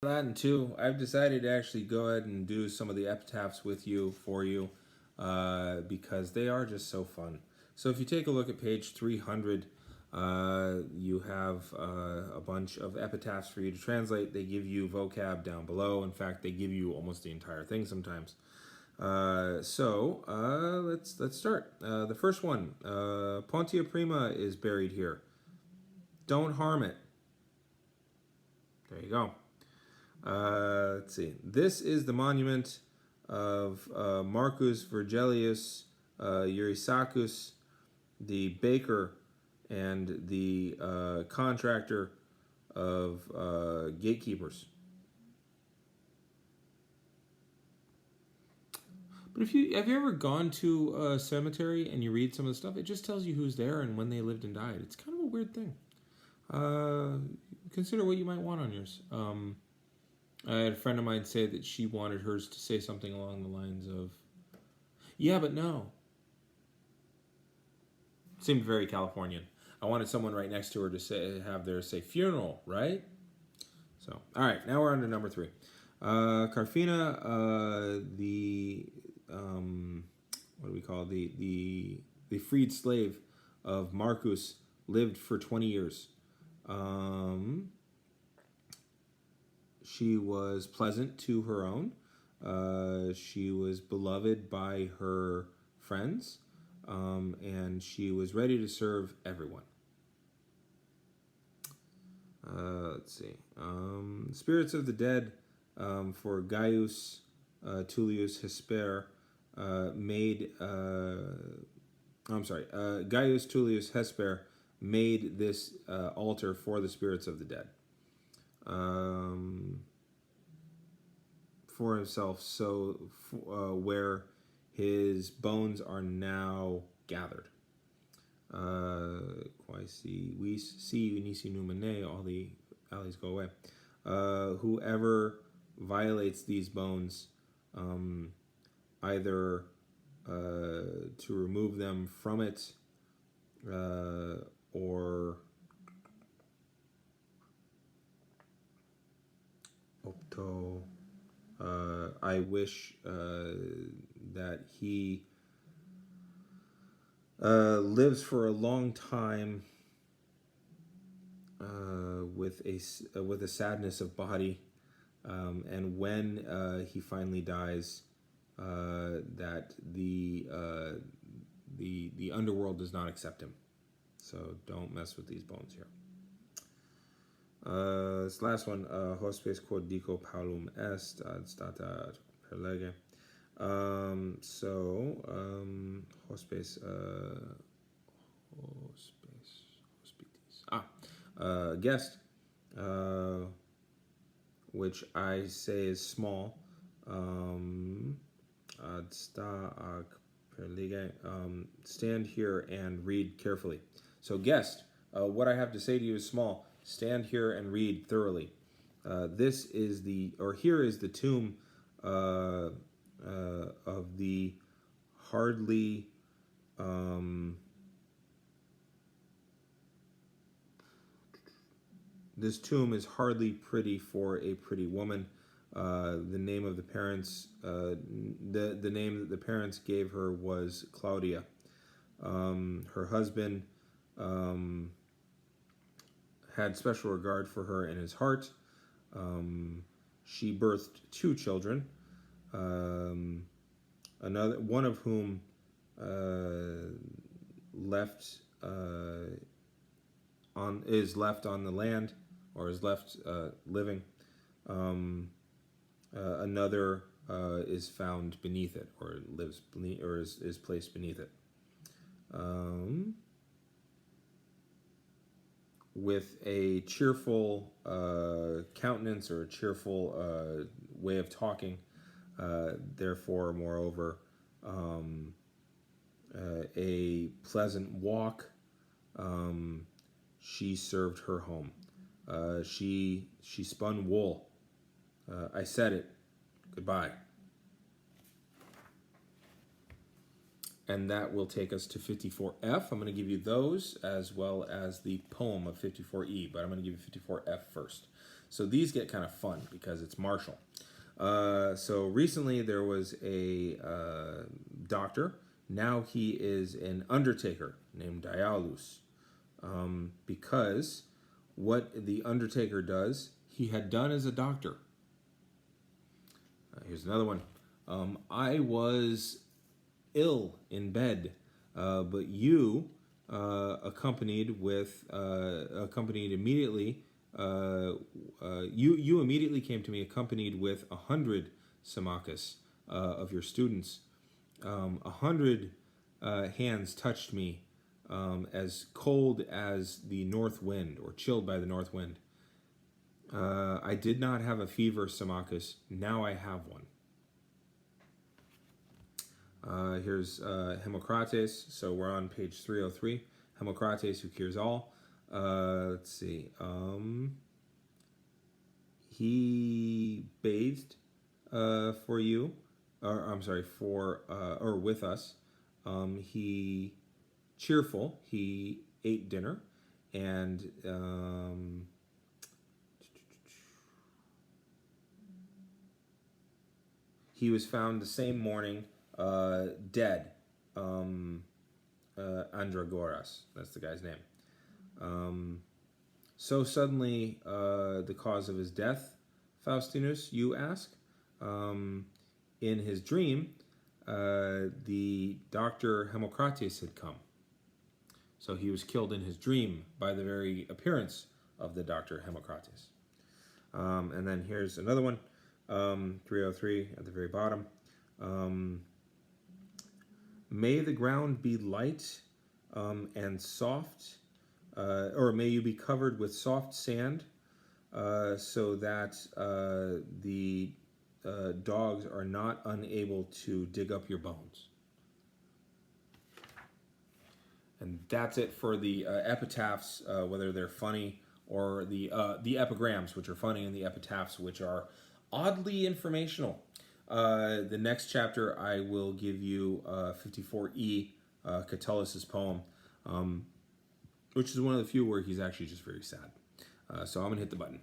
That and two, I've decided to actually go ahead and do some of the epitaphs with you for you because they are just so fun. So if you take a look at page 300, you have a bunch of epitaphs for you to translate. They give you vocab down below. In fact, they give you almost the entire thing sometimes. Let's start. The first one, Ponte Oprima is buried here. Don't harm it. There you go. Let's see. This is the monument of Marcus Virgilius Eurysaccus, the baker and the contractor of gatekeepers. But have you ever gone to a cemetery and you read some of the stuff? It just tells you who's there and when they lived and died. It's kind of a weird thing. Consider what you might want on yours. I had a friend of mine say that she wanted hers to say something along the lines of, "Yeah, but no." Seemed very Californian. I wanted someone right next to her to have theirs say "funeral," right? So, all right, now we're on to number 3. Carfina, what do we call the freed slave of Marcus, lived for 20 years. She was pleasant to her own. She was beloved by her friends, and she was ready to serve everyone. Let's see. Spirits of the dead for Gaius Tullius Hesper Gaius Tullius Hesper made this altar for the spirits of the dead. For himself, where his bones are now gathered. We see Nisi Numene, all the alleys go away. Whoever violates these bones, either to remove them from it, or Opto. I wish that he lives for a long time with a sadness of body, and when he finally dies, that the underworld does not accept him. So don't mess with these bones here. This last one, hospes quod dico Paulum est ad stata perlege. Hospes, guest, which I say is small. Ad sta ac perlege. Stand here and read carefully. So guest, what I have to say to you is small. Stand here and read thoroughly. Here is the tomb of the hardly this tomb is hardly pretty for a pretty woman. The name of the parents, the name that the parents gave her was Claudia. Her husband had special regard for her in his heart. She birthed 2 children, one of whom is left on the land, or is left living. Another is found beneath it, or lives beneath, or is placed beneath it. With a cheerful countenance, or a cheerful way of talking. Therefore, moreover, a pleasant walk. She served her home. She spun wool. I said it. Goodbye. And that will take us to 54F. I'm going to give you those as well as the poem of 54E, but I'm going to give you 54F first. So these get kind of fun because it's martial. So recently there was a doctor. Now he is an undertaker named Dialus. Because what the undertaker does, he had done as a doctor. Here's another one. I was ill in bed, but you accompanied immediately. You immediately came to me accompanied with 100 Symmachus of your students. 100 hands touched me, as cold as the north wind, or chilled by the north wind. I did not have a fever, Symmachus. Now I have one. Here's Hippocrates. So we're on page 303. Hippocrates, who cures all. Let's see. He bathed for you, or I'm sorry, or with us. He cheerful. He ate dinner, and he was found the same morning, dead. Andragoras, that's the guy's name. So suddenly, the cause of his death, Faustinus, you ask? In his dream, the doctor Hippocrates had come. So he was killed in his dream by the very appearance of the doctor Hippocrates. And then here's another one, 303 at the very bottom. May the ground be light and soft, or may you be covered with soft sand, so that the dogs are not unable to dig up your bones. And that's it for the epitaphs, whether they're funny, or the epigrams, which are funny, and the epitaphs, which are oddly informational. The next chapter, I will give you 54E, Catullus' poem, which is one of the few where he's actually just very sad. So I'm going to hit the button.